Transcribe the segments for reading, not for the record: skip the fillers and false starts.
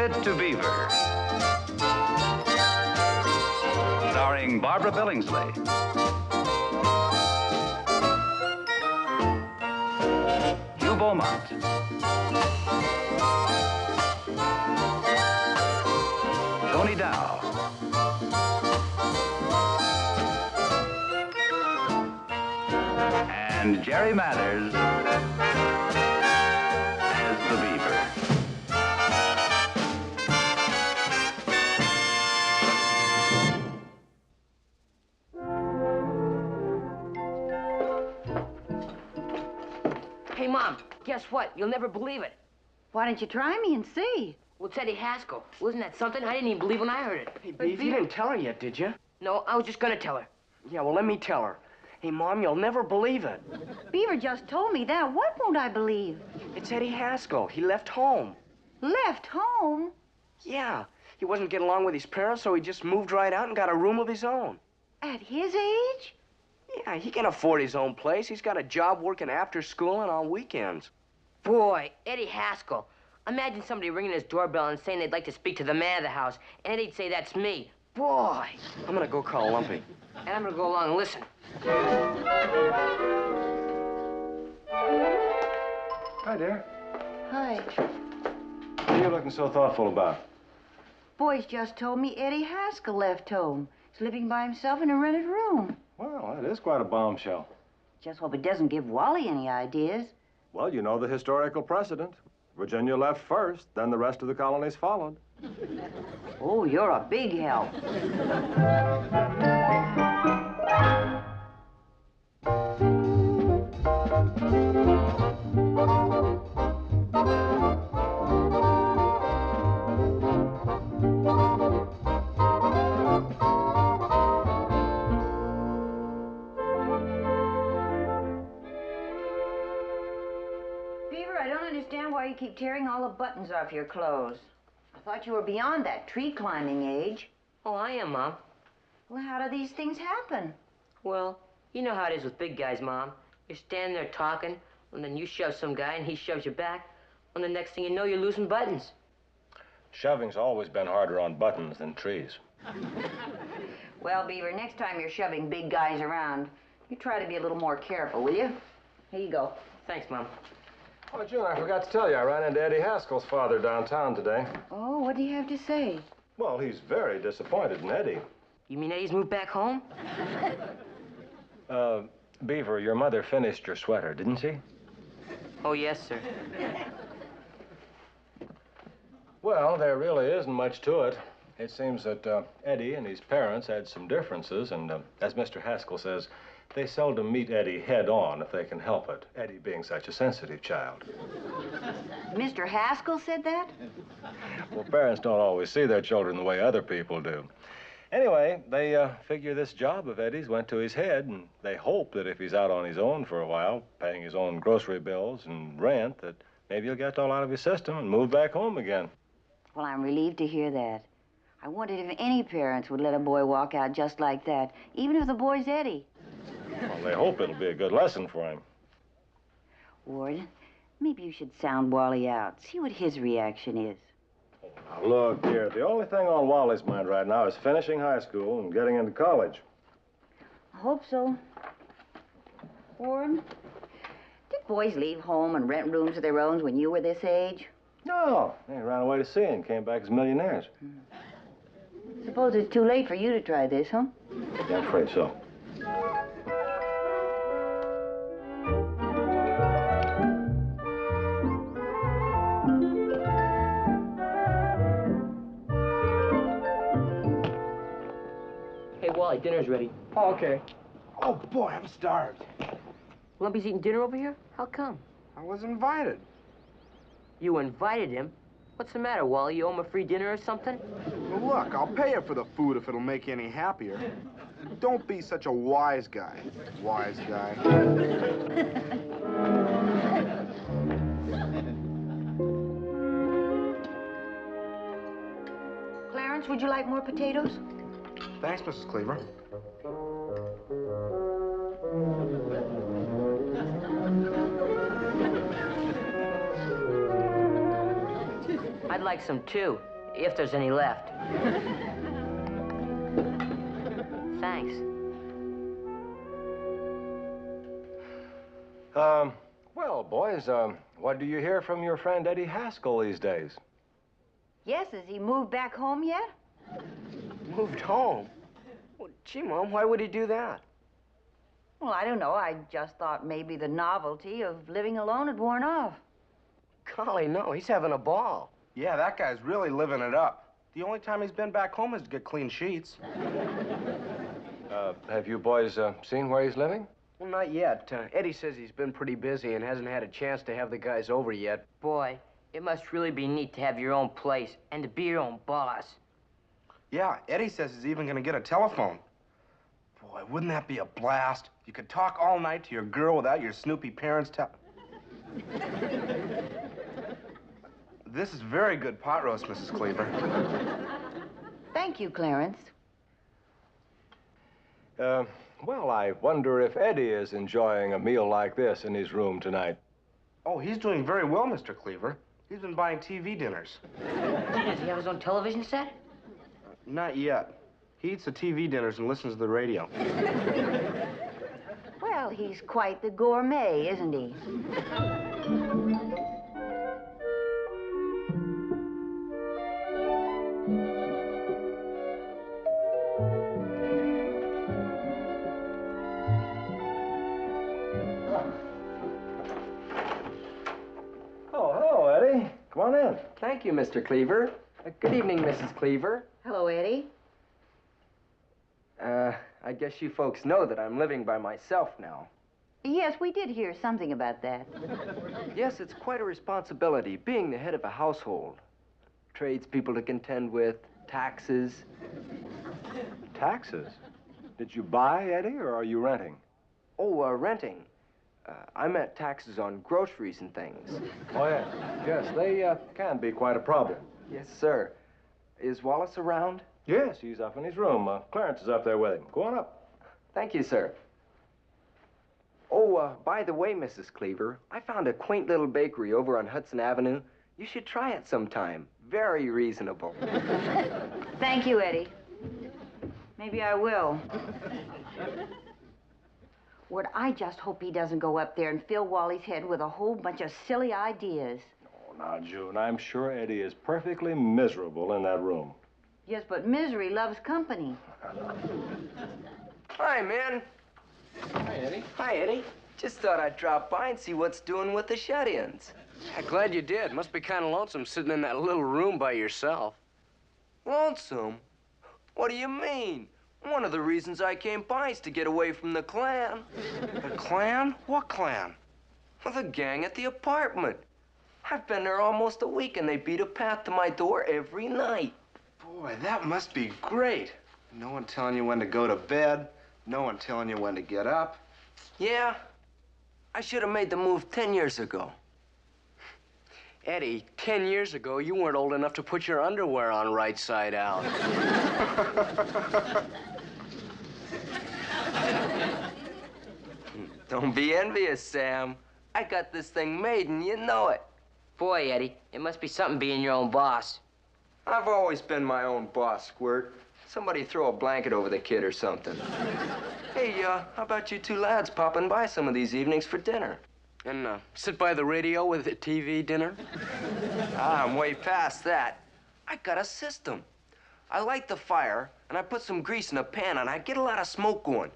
It to Beaver. Starring Barbara Billingsley. Hugh Beaumont. Tony Dow. And Jerry Mathers as the Beaver. Hey, Mom, guess what? You'll never believe it. Why don't you try me and see? Well, it's Eddie Haskell. Wasn't that something? I didn't even believe when I heard it. Hey, Beav, you didn't tell her yet, did you? No, I was just gonna tell her. Yeah, well, let me tell her. Hey, Mom, you'll never believe it. Beaver just told me that. What won't I believe? It's Eddie Haskell. He left home. Left home? Yeah. He wasn't getting along with his parents, so he just moved right out and got a room of his own. At his age? Yeah, he can afford his own place. He's got a job working after school and on weekends. Boy, Eddie Haskell. Imagine somebody ringing his doorbell and saying they'd like to speak to the man of the house, and Eddie'd say, "That's me." Boy. I'm gonna go call Lumpy. And I'm gonna go along and listen. Hi, dear. Hi. What are you looking so thoughtful about? Boys just told me Eddie Haskell left home. He's living by himself in a rented room. Well, that is quite a bombshell. Just hope it doesn't give Wally any ideas. Well, you know the historical precedent. Virginia left first, then the rest of the colonies followed. Oh, you're a big help. Beaver, I don't understand why you keep tearing all the buttons off your clothes. I thought you were beyond that tree climbing age. Oh, I am, Mom. Well, how do these things happen? Well, you know how it is with big guys, Mom. You're standing there talking, and then you shove some guy, and he shoves you back. And the next thing you know, you're losing buttons. Shoving's always been harder on buttons than trees. Well, Beaver, next time you're shoving big guys around, you try to be a little more careful, will you? Here you go. Thanks, Mom. Oh, June, I forgot to tell you, I ran into Eddie Haskell's father downtown today. Oh, what do you have to say? Well, he's very disappointed in Eddie. You mean Eddie's moved back home? Beaver, your mother finished your sweater, didn't she? Oh, yes, sir. Well, there really isn't much to it. It seems that Eddie and his parents had some differences, and as Mr. Haskell says, they seldom meet Eddie head-on if they can help it, Eddie being such a sensitive child. Mr. Haskell said that? Well, parents don't always see their children the way other people do. Anyway, they figure this job of Eddie's went to his head, and they hope that if he's out on his own for a while, paying his own grocery bills and rent, that maybe he'll get it all out of his system and move back home again. Well, I'm relieved to hear that. I wondered if any parents would let a boy walk out just like that, even if the boy's Eddie. Well, they hope it'll be a good lesson for him. Ward, maybe you should sound Wally out, see what his reaction is. Now, look, dear, the only thing on Wally's mind right now is finishing high school and getting into college. I hope so. Ward, did boys leave home and rent rooms of their own when you were this age? No, they ran away to sea and came back as millionaires. Suppose it's too late for you to try this, huh? Yeah, I'm afraid so. Hey, Wally, dinner's ready. Oh, okay. Oh, boy, I'm starved. Lumpy's eating dinner over here? How come? I was invited. You invited him? What's the matter, Wally? You owe him a free dinner or something? Well, look, I'll pay you for the food if it'll make you any happier. Don't be such a wise guy. Wise guy. Clarence, would you like more potatoes? Thanks, Mrs. Cleaver. I'd like some, too. if there's any left. Thanks. Well, boys, what do you hear from your friend Eddie Haskell these days? Yes, has he moved back home yet? Moved home? Well, gee, Mom, why would he do that? Well, I don't know. I just thought maybe the novelty of living alone had worn off. Golly, no, he's having a ball. Yeah, that guy's really living it up. The only time he's been back home is to get clean sheets. Have you boys seen where he's living? Well, not yet. Eddie says he's been pretty busy and hasn't had a chance to have the guys over yet. Boy, it must really be neat to have your own place and to be your own boss. Yeah, Eddie says he's even gonna get a telephone. Boy, wouldn't that be a blast? You could talk all night to your girl without your snoopy parents This is very good pot roast, Mrs. Cleaver. Thank you, Clarence. Well, I wonder if Eddie is enjoying a meal like this in his room tonight. Oh, he's doing very well, Mr. Cleaver. He's been buying TV dinners. Gee, does he have his own television set? Not yet. He eats the TV dinners and listens to the radio. Well, he's quite the gourmet, isn't he? Oh, hello, Eddie. Come on in. Thank you, Mr. Cleaver. Good evening, Mrs. Cleaver. Hello, Eddie. I guess you folks know that I'm living by myself now. Yes, we did hear something about that. Yes, it's quite a responsibility, being the head of a household. Tradespeople to contend with, taxes. Taxes? Did you buy, Eddie, or are you renting? Oh, renting. I meant taxes on groceries and things. Oh, yes. Yes, they can be quite a problem. Yes, sir. Is Wallace around? Yes, he's up in his room. Clarence is up there with him. Go on up. Thank you, sir. Oh, by the way, Mrs. Cleaver, I found a quaint little bakery over on Hudson Avenue. You should try it sometime. Very reasonable. Thank you, Eddie. Maybe I will. Ward, I just hope he doesn't go up there and fill Wally's head with a whole bunch of silly ideas. Oh, now, June, I'm sure Eddie is perfectly miserable in that room. Yes, but misery loves company. Hi, man. Hi, Eddie. Hi, Eddie. Just thought I'd drop by and see what's doing with the shut-ins. Yeah, glad you did. Must be kind of lonesome sitting in that little room by yourself. Lonesome? What do you mean? One of the reasons I came by is to get away from the clan. The clan? What clan? Well, the gang at the apartment. I've been there almost a week, and they beat a path to my door every night. Boy, that must be great. No one telling you when to go to bed. No one telling you when to get up. Yeah, I should have made the move 10 years ago. Eddie, 10 years ago, you weren't old enough to put your underwear on right side out. Don't be envious, Sam. I got this thing made, and you know it. Boy, Eddie, it must be something being your own boss. I've always been my own boss, Squirt. Somebody throw a blanket over the kid or something. Hey, how about you two lads popping by some of these evenings for dinner? And sit by the radio with the TV dinner? I'm way past that. I got a system. I light the fire, and I put some grease in a pan, and I get a lot of smoke going.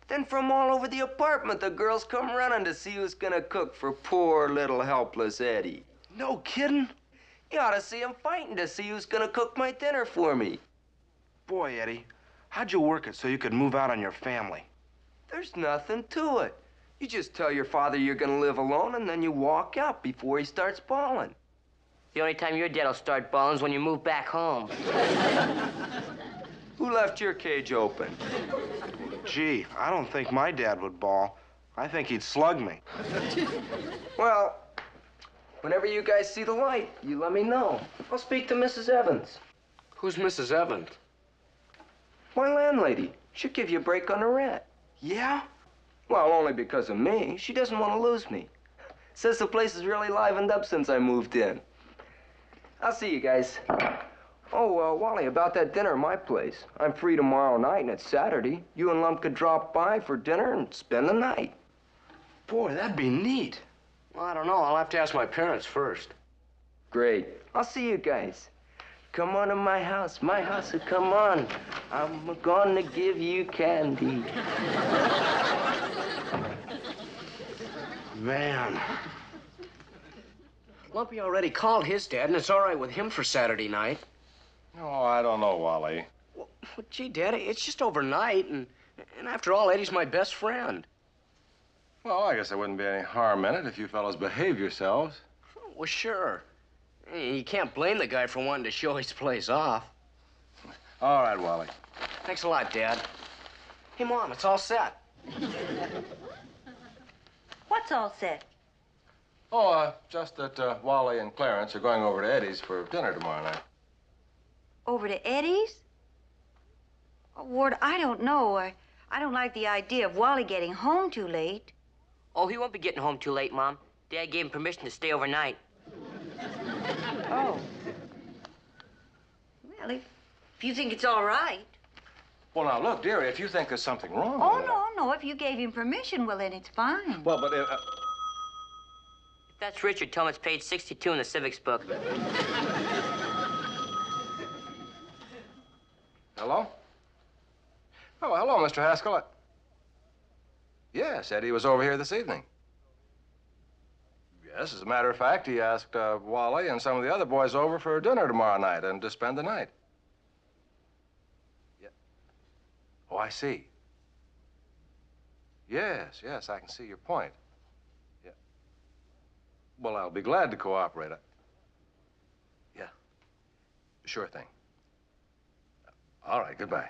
Then from all over the apartment, the girls come running to see who's gonna cook for poor little helpless Eddie. No kidding? You ought to see them fighting to see who's gonna cook my dinner for me. Boy, Eddie, how'd you work it so you could move out on your family? There's nothing to it. You just tell your father you're gonna live alone, and then you walk out before he starts bawling. The only time your dad'll start bawling is when you move back home. Who left your cage open? Gee, I don't think my dad would bawl. I think he'd slug me. Well, whenever you guys see the light, you let me know. I'll speak to Mrs. Evans. Who's Mrs. Evans? My landlady. She'll give you a break on the rent. Yeah? Well, only because of me. She doesn't want to lose me. Says the place has really livened up since I moved in. I'll see you guys. Oh, Wally, about that dinner at my place. I'm free tomorrow night, and it's Saturday. You and Lump could drop by for dinner and spend the night. Boy, that'd be neat. Well, I don't know. I'll have to ask my parents first. Great. I'll see you guys. Come on to my house, so come on. I'm gonna give you candy. Man. Lumpy already called his dad, and it's all right with him for Saturday night. Oh, I don't know, Wally. Well, gee, Dad, it's just overnight, and after all, Eddie's my best friend. Well, I guess there wouldn't be any harm in it if you fellows behave yourselves. Well, sure. You can't blame the guy for wanting to show his place off. All right, Wally. Thanks a lot, Dad. Hey, Mom, it's all set. What's all set? Oh, just that Wally and Clarence are going over to Eddie's for dinner tomorrow night. Over to Eddie's? Oh, Ward, I don't know. I don't like the idea of Wally getting home too late. Oh, he won't be getting home too late, Mom. Dad gave him permission to stay overnight. Oh. Well, if you think it's all right. Well, now, look, dearie, if you think there's something wrong Oh, with it... no. If you gave him permission, well, then it's fine. Well, but... If that's Richard, tell him it's page 62 in the civics book. Hello? Oh, hello, Mr. Haskell. Yes, Eddie was over here this evening. Yes, as a matter of fact, he asked Wally and some of the other boys over for dinner tomorrow night and to spend the night. Yeah. Oh, I see. Yes, I can see your point. Yeah. Well, I'll be glad to cooperate. Yeah. Sure thing. All right, goodbye.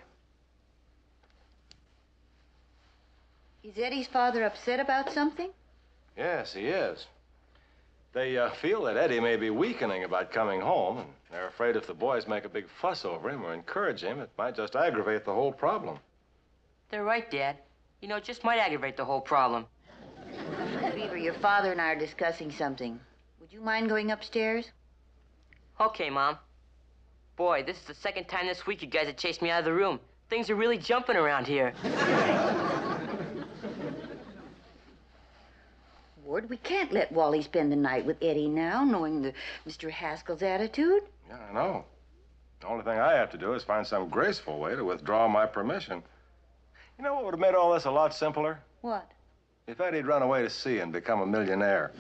Is Eddie's father upset about something? Yes, he is. They feel that Eddie may be weakening about coming home, and they're afraid if the boys make a big fuss over him or encourage him, it might just aggravate the whole problem. They're right, Dad. You know, it just might aggravate the whole problem. Beaver, your father and I are discussing something. Would you mind going upstairs? Okay, Mom. Boy, this is the second time this week you guys have chased me out of the room. Things are really jumping around here. Ward, we can't let Wally spend the night with Eddie now, knowing Mr. Haskell's attitude. Yeah, I know. The only thing I have to do is find some graceful way to withdraw my permission. You know what would have made all this a lot simpler? What? If Eddie'd run away to sea and become a millionaire.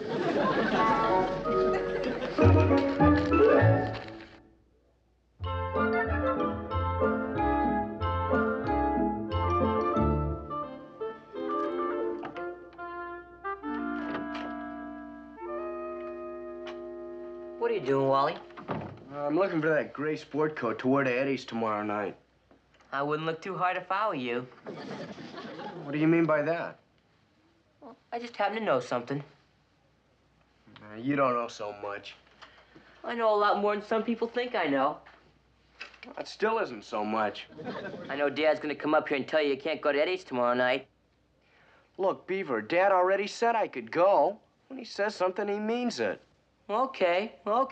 What are you doing, Wally? I'm looking for that gray sport coat to wear to Eddie's tomorrow night. I wouldn't look too hard if I were you. What do you mean by that? Well, I just happen to know something. You don't know so much. I know a lot more than some people think I know. That still isn't so much. I know Dad's gonna come up here and tell you can't go to Eddie's tomorrow night. Look, Beaver, Dad already said I could go. When he says something, he means it. Okay. Oh,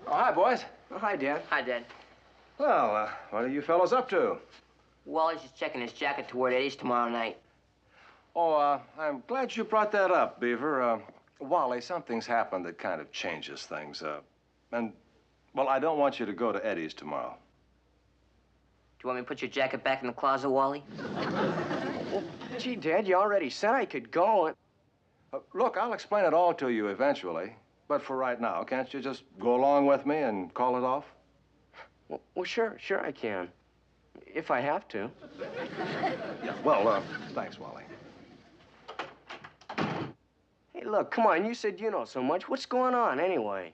hi, boys. Oh, hi, Dad. Hi, Dad. Well, what are you fellows up to? Wally's just checking his jacket to wear to Eddie's tomorrow night. Oh, I'm glad you brought that up, Beaver. Wally, something's happened that kind of changes things. Well, I don't want you to go to Eddie's tomorrow. Do you want me to put your jacket back in the closet, Wally? Well, gee, Dad, you already said I could go. Look, I'll explain it all to you eventually. But for right now, can't you just go along with me and call it off? Well, sure I can. If I have to. Yeah, well, thanks, Wally. Hey, look, come on, you said you know so much. What's going on, anyway?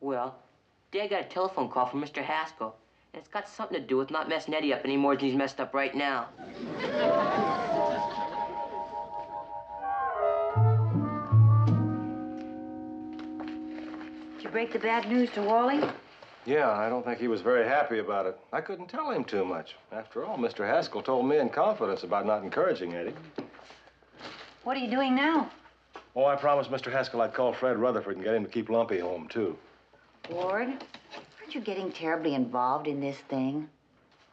Well, Dad got a telephone call from Mr. Haskell, and it's got something to do with not messing Eddie up any more than he's messed up right now. Did you break the bad news to Wally? Yeah, I don't think he was very happy about it. I couldn't tell him too much. After all, Mr. Haskell told me in confidence about not encouraging Eddie. What are you doing now? Oh, I promised Mr. Haskell I'd call Fred Rutherford and get him to keep Lumpy home, too. Ward, aren't you getting terribly involved in this thing?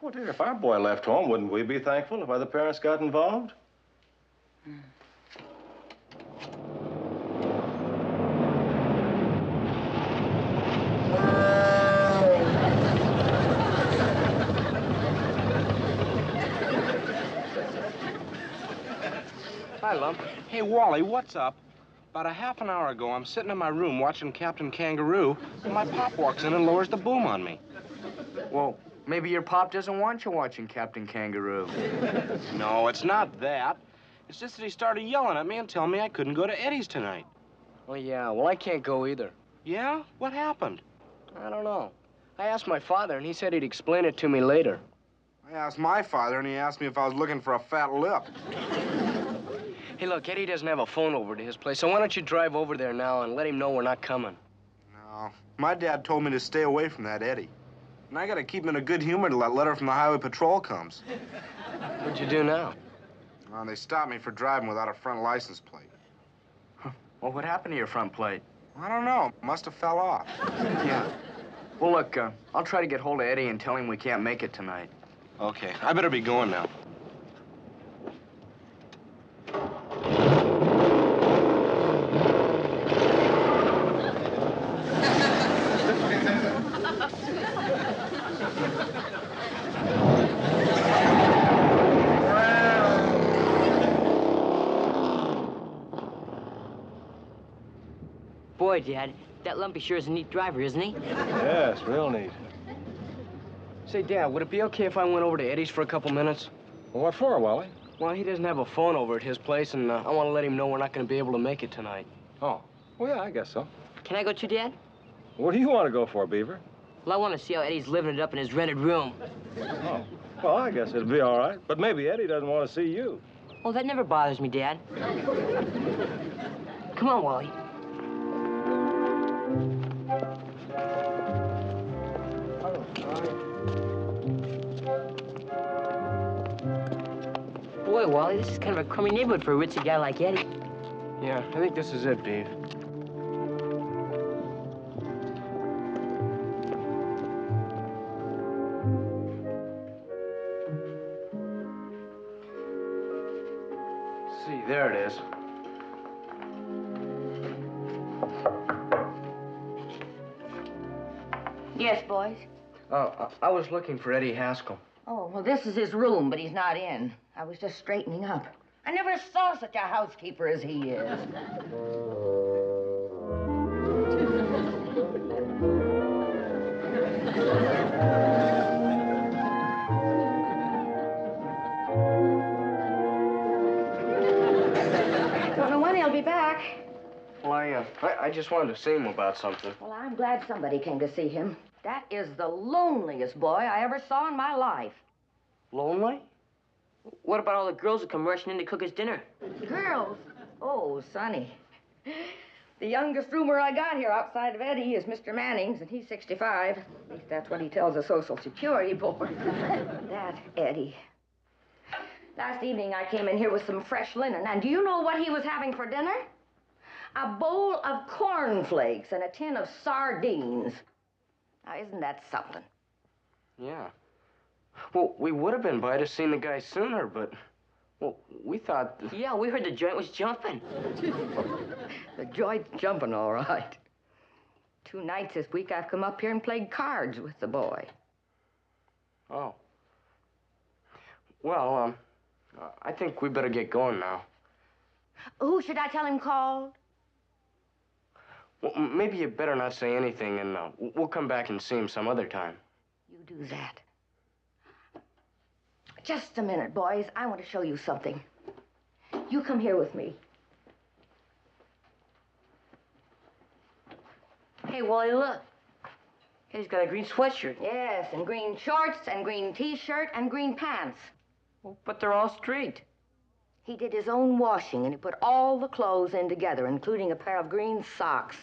Well, dear, if our boy left home, wouldn't we be thankful if other parents got involved? Hi, Lump. Hey, Wally, what's up? About a half an hour ago, I'm sitting in my room watching Captain Kangaroo, and my pop walks in and lowers the boom on me. Well, maybe your pop doesn't want you watching Captain Kangaroo. No, it's not that. It's just that he started yelling at me and telling me I couldn't go to Eddie's tonight. Oh, yeah. Well, I can't go either. Yeah? What happened? I don't know. I asked my father, and he said he'd explain it to me later. I asked my father, and he asked me if I was looking for a fat lip. Hey, look, Eddie doesn't have a phone over to his place, so why don't you drive over there now and let him know we're not coming? No. My dad told me to stay away from that Eddie. And I gotta keep him in a good humor till that letter from the Highway Patrol comes. What'd you do now? They stopped me for driving without a front license plate. Well, what happened to your front plate? I don't know. Must have fell off. Yeah. Well, look, I'll try to get hold of Eddie and tell him we can't make it tonight. Okay, I better be going now. Boy, Dad, that Lumpy sure is a neat driver, isn't he? Yes, real neat. Say, Dad, would it be okay if I went over to Eddie's for a couple minutes? Well, what for, Wally? Well, he doesn't have a phone over at his place, and I want to let him know we're not going to be able to make it tonight. Oh, well, yeah, I guess so. Can I go too, Dad? What do you want to go for, Beaver? Well, I want to see how Eddie's living it up in his rented room. Oh, well, I guess it'll be all right. But maybe Eddie doesn't want to see you. Oh, that never bothers me, Dad. Come on, Wally. Boy, Wally, this is kind of a crummy neighborhood for a ritzy guy like Eddie. Yeah, I think this is it, Beav. See, there it is. Yes, boys? I was looking for Eddie Haskell. Oh, well, this is his room, but he's not in. I was just straightening up. I never saw such a housekeeper as he is. Don't know when he'll be back. Well, I just wanted to see him about something. Well, I'm glad somebody came to see him. That is the loneliest boy I ever saw in my life. Lonely? What about all the girls who come rushing in to cook his dinner? Girls? Oh, Sonny. The youngest roomer I got here outside of Eddie is Mr. Manning's, and he's 65. At least that's what he tells the Social Security Board. That Eddie. Last evening, I came in here with some fresh linen, and do you know what he was having for dinner? A bowl of cornflakes and a tin of sardines. Now, isn't that something? Yeah. Well, we would have been by to seen the guy sooner, but, well, we thought... Yeah, we heard the joint was jumping. The joint's jumping, all right. 2 nights this week, I've come up here and played cards with the boy. Oh. Well, I think we better get going now. Who should I tell him called? Well, maybe you better not say anything, and we'll come back and see him some other time. You do that. Just a minute, boys. I want to show you something. You come here with me. Hey, Wally, look. He's got a green sweatshirt. Yes, and green shorts, and green T-shirt, and green pants. Well, but they're all straight. He did his own washing, and he put all the clothes in together, including a pair of green socks.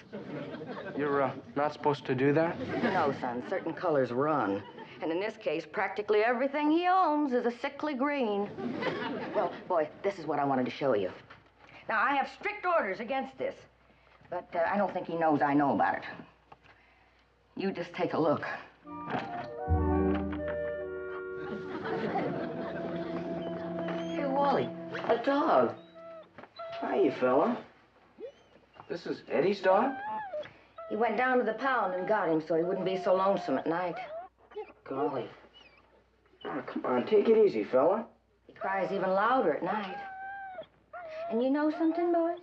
You're, not supposed to do that? No, son, certain colors run. And in this case, practically everything he owns is a sickly green. Well, boy, this is what I wanted to show you. Now, I have strict orders against this, but I don't think he knows I know about it. You just take a look. Hey, Wally, the dog. Hiya, fella. This is Eddie's dog? He went down to the pound and got him so he wouldn't be so lonesome at night. Golly. Oh, come on, take it easy, fella. He cries even louder at night. And you know something, boys?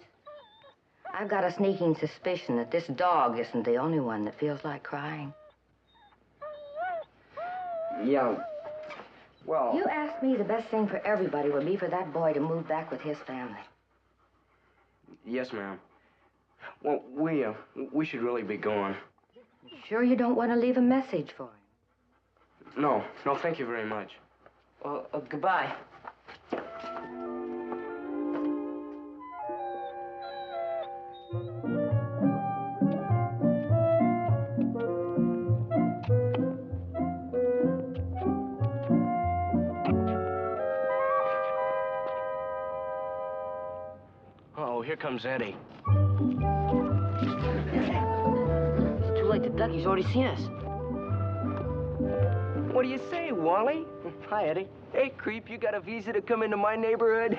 I've got a sneaking suspicion that this dog isn't the only one that feels like crying. Yeah. Well... You asked me the best thing for everybody would be for that boy to move back with his family. Yes, ma'am. Well, we should really be going. Sure you don't want to leave a message for him? No, thank you very much. Goodbye. Uh-oh, here comes Eddie. It's too late to duck. He's already seen us. What do you say, Wally? Hi, Eddie. Hey, creep, you got a visa to come into my neighborhood?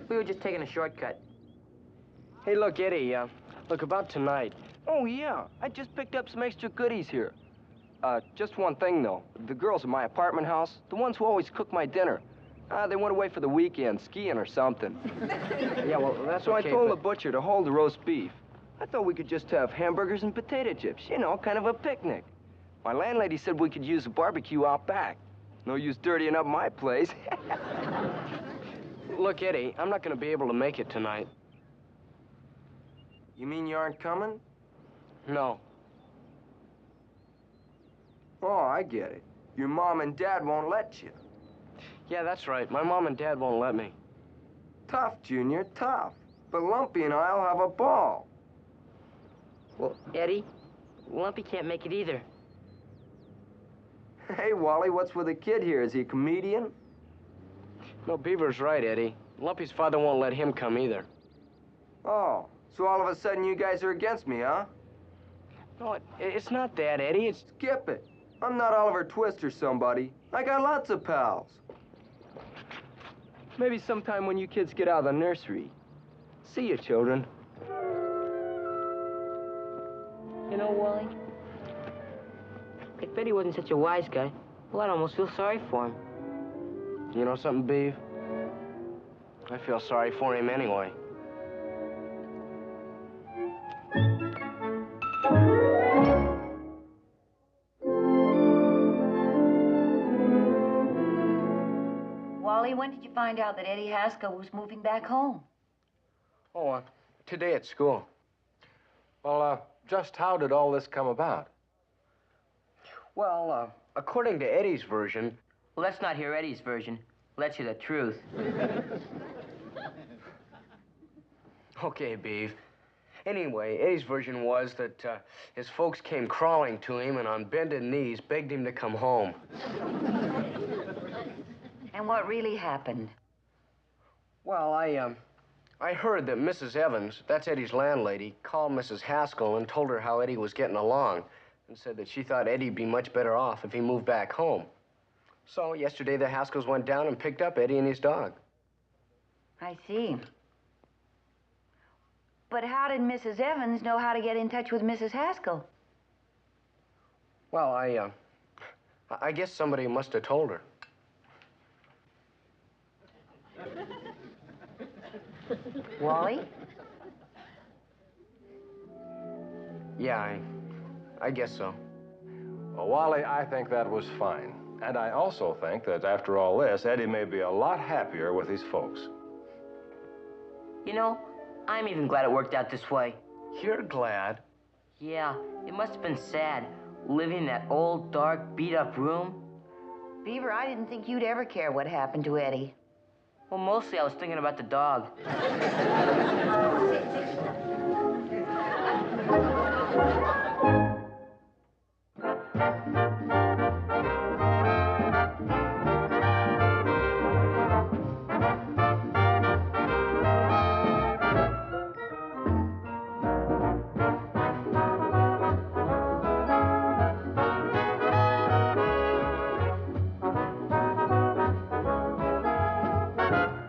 We were just taking a shortcut. Hey, look, Eddie, look, about tonight. Oh, yeah. I just picked up some extra goodies here. Just one thing, though. The girls in my apartment house, the ones who always cook my dinner, they went away for the weekend, skiing or something. Yeah, well, that's So okay, I told but... the butcher to hold the roast beef. I thought we could just have hamburgers and potato chips, you know, kind of a picnic. My landlady said we could use a barbecue out back. No use dirtying up my place. Look, Eddie, I'm not going to be able to make it tonight. You mean you aren't coming? No. Oh, I get it. Your mom and dad won't let you. Yeah, that's right. My mom and dad won't let me. Tough, Junior, tough. But Lumpy and I'll have a ball. Well, Eddie, Lumpy can't make it either. Hey, Wally, what's with the kid here? Is he a comedian? No, Beaver's right, Eddie. Lumpy's father won't let him come either. Oh, so all of a sudden you guys are against me, huh? No, it's not that, Eddie. It's... Skip it. I'm not Oliver Twist or somebody. I got lots of pals. Maybe sometime when you kids get out of the nursery. See you, children. You know, Wally, if Eddie wasn't such a wise guy, well, I'd almost feel sorry for him. You know something, Beav? I feel sorry for him anyway. Wally, when did you find out that Eddie Haskell was moving back home? Oh, today at school. Well, just how did all this come about? Well, according to Eddie's version... Well, let's not hear Eddie's version. Let's hear the truth. Okay, Beav. Anyway, Eddie's version was that his folks came crawling to him and on bended knees begged him to come home. And what really happened? Well, I heard that Mrs. Evans, that's Eddie's landlady, called Mrs. Haskell and told her how Eddie was getting along and said that she thought Eddie'd be much better off if he moved back home. So yesterday the Haskells went down and picked up Eddie and his dog. I see. But how did Mrs. Evans know how to get in touch with Mrs. Haskell? Well, I guess somebody must have told her. Wally? Yeah, I guess so. Well, Wally, I think that was fine. And I also think that after all this, Eddie may be a lot happier with his folks. You know, I'm even glad it worked out this way. You're glad? Yeah, it must have been sad, living in that old, dark, beat-up room. Beaver, I didn't think you'd ever care what happened to Eddie. Well, mostly I was thinking about the dog. Beaver.